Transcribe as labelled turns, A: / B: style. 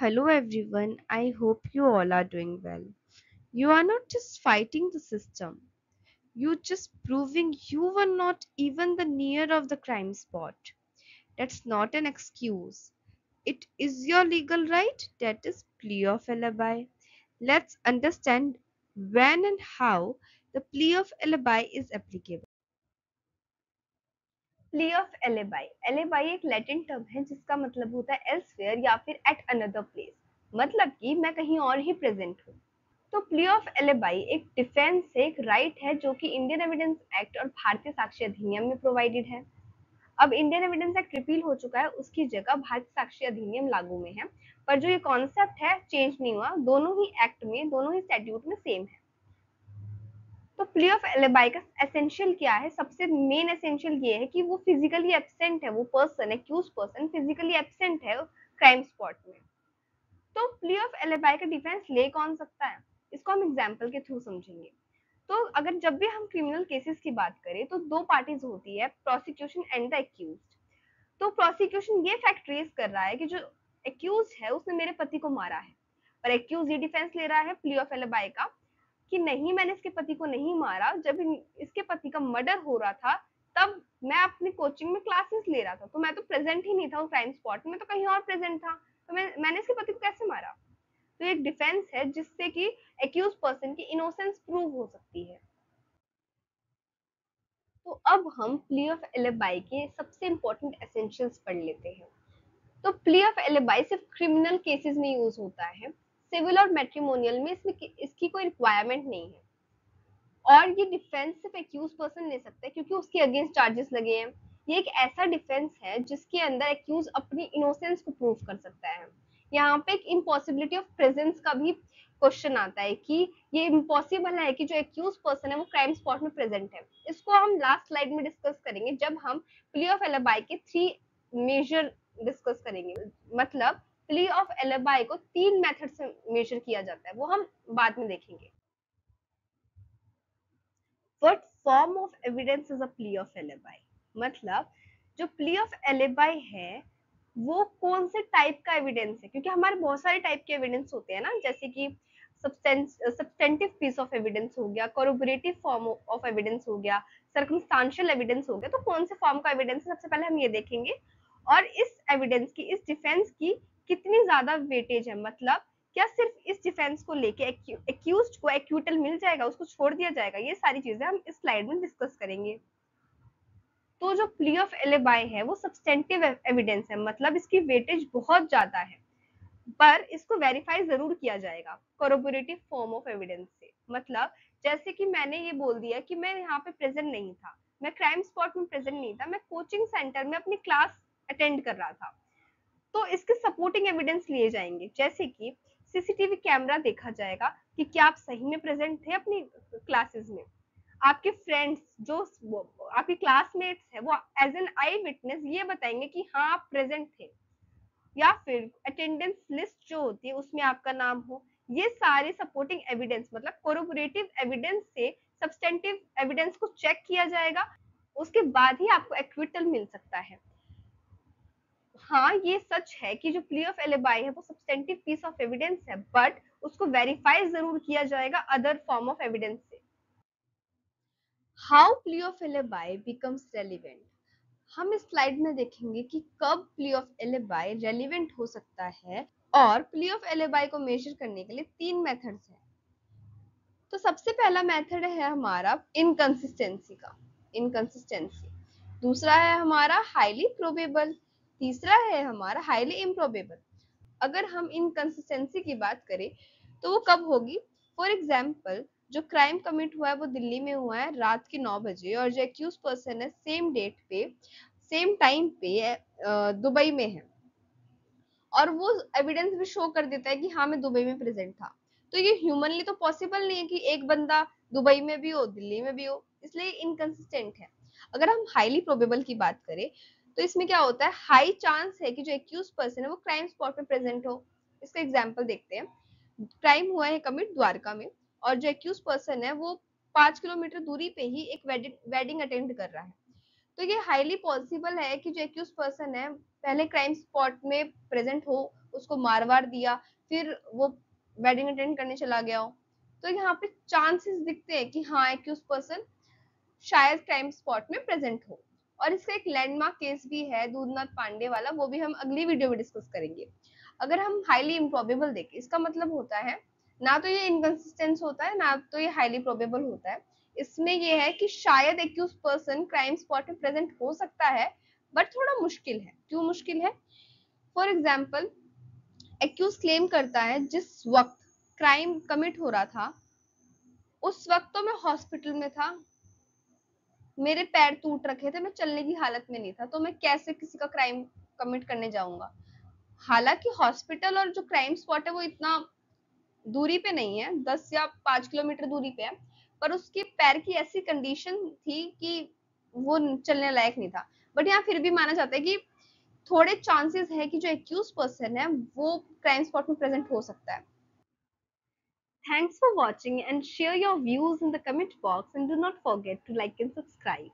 A: Hello everyone, I hope you all are doing well. You are not just fighting the system, you just proving you were not even the near of the crime spot. That's not an excuse. It is your legal right, that is plea of alibi. Let's understand when and how the plea of alibi is applicable.
B: Play of alibi alibi एक Latin term है जिसका मतलब होता है elsewhere या फिर at another place, मतलब कि मैं कहीं और ही प्रेजेंट हूँ। तो प्ले ऑफ एलिबाई एक डिफेंस है, एक राइट है जो कि इंडियन एविडेंस एक्ट और भारतीय साक्ष्य अधिनियम में प्रोवाइडेड है। अब इंडियन एविडेंस एक्ट रिपील हो चुका है, उसकी जगह भारतीय साक्ष्य अधिनियम लागू में है, पर जो ये कॉन्सेप्ट है चेंज नहीं हुआ, दोनों ही एक्ट में, दोनों ही स्टैट्यूट में सेम है। तो प्ले ऑफ एलिबाई का एसेंशियल क्या है? सबसे मेन एसेंशियल ये है कि वो फिजिकली एब्सेंट है, वो person, accuse person physically absent है क्राइम स्पॉट में। तो प्ले ऑफ एलिबाई का डिफेंस ले कौन सकता है, इसको हम एग्जांपल के थ्रू समझेंगे। तो अगर जब भी हम क्रिमिनल केसेस की बात करें तो दो पार्टीज होती है, प्रोसिक्यूशन एंड द एक्यूज। तो प्रोसिक्यूशन ये फैक्ट रेज कर रहा है कि जो एक्यूज है उसने मेरे पति को मारा है, और एक्यूज ये डिफेंस ले रहा है प्ले ऑफ एलिबाई का कि नहीं, मैंने इसके पति को नहीं मारा, जब इसके पति का मर्डर हो रहा था तब मैं अपनी कोचिंग में क्लासेस ले रहा था, तो मैं तो प्रेजेंट ही नहीं था उस क्राइम स्पॉट में, तो कहीं और प्रेजेंट था, तो मैंने इसके पति को कैसे मारा। तो एक डिफेंस है जिससे कि एक्यूज पर्सन की इनोसेंस प्रूव हो सकती है। तो अब हम प्ले ऑफ एलिबाई के सबसे इंपॉर्टेंट एसेंशियल्स पढ़ लेते हैं। तो प्ले ऑफ एलिबाई सिर्फ क्रिमिनल केसेस में यूज होता है, सिविल और मैट्रिमोनियल में इसमें इसकी कोई रिक्वायरमेंट नहीं है। और ये डिफेंस सिर्फ एक्यूज पर्सन ले सकता है क्योंकि उसके अगेंस्ट चार्जेस लगे हैं। ये एक ऐसा डिफेंस है जिसके अंदर एक्यूज अपनी इनोसेंस को प्रूव कर सकता है। यहाँ पे एक इम्पॉसिबिलिटी ऑफ प्रेजेंस का भी क्वेश्चन आता है कि ये इम्पॉसिबल है कि जो एक्यूज पर्सन है वो क्राइम स्पॉट में प्रेजेंट है। इसको हम लास्ट स्लाइड में डिस्कस करेंगे जब हम प्ले ऑफ एलिबाई के 3 मेजर डिस्कस करेंगे। मतलब प्ले ऑफ एलिबाई को 3 मेथड से मेजर किया जाता है, वो हम बाद में देखेंगे। What form of evidence is a plea of alibi? मतलब जो plea of alibi है वो कौन से टाइप का एविडेंस है, क्योंकि हमारे बहुत सारे टाइप के एविडेंस होते हैं ना, जैसे कि सब्सटेंटिव पीस ऑफ एविडेंस हो गया, कोरोबोरेटिव फॉर्म ऑफ एविडेंस हो गया, सर्कमस्टांशियल एविडेंस हो गया। तो कौन से फॉर्म का एविडेंस है सबसे पहले हम ये देखेंगे, और इस एविडेंस की, इस डिफेंस की कितनी ज्यादा वेटेज है। मतलब क्या सिर्फ इस डिफेंस को लेके एक्यूज्ड को एक्यूटल मिल जाएगा, उसको छोड़ दिया जाएगा, ये सारी चीजें हम इस स्लाइड में डिस्कस करेंगे। तो जो प्ली ऑफ एलिबाई है वो सब्सटेंटिव एविडेंस है, मतलब इसकी वेटेज बहुत ज्यादा है, पर इसको वेरीफाई जरूर किया जाएगा कोरोबोरेटिव फॉर्म ऑफ एविडेंस से। मतलब जैसे कि मैंने ये बोल दिया कि मैं यहाँ पे प्रेजेंट नहीं था, मैं क्राइम स्पॉट में प्रेजेंट नहीं था, मैं कोचिंग सेंटर में अपनी क्लास अटेंड कर रहा था, तो इसके सपोर्टिंग एविडेंस लिए जाएंगे, जैसे कि सीसीटीवी कैमरा देखा जाएगा कि क्या आप सही में प्रेजेंट थे अपनी क्लासेस में। आपके फ्रेंड्स जो आपके क्लासमेट्स है वो एज एन आई विटनेस ये बताएंगे कि हाँ आप प्रेजेंट थे, या फिर अटेंडेंस लिस्ट जो होती है उसमें आपका नाम हो। ये सारे सपोर्टिंग एविडेंस, मतलब कोरोबोरेटिव एविडेंस से सब्सटेंटिव एविडेंस को चेक किया जाएगा, उसके बाद ही आपको एक्विटल मिल सकता है। हाँ, ये सच है कि जो प्ली ऑफ एलिबाई है वो सब्सटेंटिव पीस ऑफ एविडेंस है, बट उसको वेरीफाई जरूर किया जाएगा अदर फॉर्म ऑफ एविडेंस से। How plea of alibi becomes relevant, हम इस स्लाइड में देखेंगे कि कब प्ली ऑफ एलिबाई रेलिवेंट हो सकता है। और प्ली ऑफ एलिबाई को मेजर करने के लिए 3 मेथड्स हैं। तो सबसे पहला मेथड है हमारा इनकंसिस्टेंसी का, इनकंसिस्टेंसी। दूसरा है हमारा हाईली प्रोबेबल, तीसरा है हमारा हाईली इम्प्रोबेबल। अगर हम इनकंसिस्टेंसी की बात करें तो वो कब होगी? फॉर एग्जाम्पल, जो क्राइम कमिट हुआ है वो दिल्ली में हुआ है रात के 9 बजे, और जो एक्यूज पर्सन है सेम डेट पे, सेम टाइम पे दुबई में है, और वो एविडेंस भी शो कर देता है कि हाँ मैं दुबई में प्रेजेंट था। तो ये ह्यूमनली तो पॉसिबल नहीं है कि एक बंदा दुबई में भी हो दिल्ली में भी हो, इसलिए इनकंसिस्टेंट है। अगर हम हाईली प्रोबेबल की बात करें तो इसमें क्या होता है, हाई चांस है कि जो एक्यूज पर्सन है वो क्राइम स्पॉट में प्रेजेंट हो। इसका एग्जाम्पल देखते हैं। क्राइम हुआ है कमिट द्वारका में, और जो एक्यूज पर्सन है वो 5 किलोमीटर दूरी पे ही एक वेडिंग अटेंड कर रहा है। तो ये हाईली पॉसिबल है कि जो एक्यूज पर्सन है पहले क्राइम स्पॉट में प्रेजेंट हो, उसको मार वार दिया, फिर वो वेडिंग अटेंड करने चला गया हो, तो यहाँ पे चांसेस दिखते हैं कि हाँ एक्यूज पर्सन शायद क्राइम स्पॉट में प्रेजेंट हो। और इसका एक लैंडमार्क केस भी है दूधनाथ पांडे वाला, वो भी हम अगली वीडियो में डिस्कस करेंगे। अगर हम हाईली इम्प्रोबेबल देखें, इसका मतलब होता है ना तो ये इनकंसिस्टेंस होता है, ना तो ये हाईली प्रोबेबल होता है। इसमें ये है कि शायद एक्यूज पर्सन क्राइम स्पॉट में प्रेजेंट हो सकता है, बट थोड़ा मुश्किल है। क्यों मुश्किल है? फॉर एग्जाम्पल, एक्यूज क्लेम करता है जिस वक्त क्राइम कमिट हो रहा था उस वक्त तो मैं हॉस्पिटल में था, मेरे पैर टूट रखे थे, मैं चलने की हालत में नहीं था, तो मैं कैसे किसी का क्राइम कमिट करने जाऊंगा। हालांकि हॉस्पिटल और जो क्राइम स्पॉट है वो इतना दूरी पे नहीं है, 10 या 5 किलोमीटर दूरी पे है, पर उसके पैर की ऐसी कंडीशन थी कि वो चलने लायक नहीं था। बट यहाँ फिर भी माना जाता है कि थोड़े चांसेस है कि जो एक्यूज पर्सन है वो क्राइम स्पॉट में प्रेजेंट हो सकता है। Thanks for watching and share your views in the comment box, and do not forget to like and subscribe.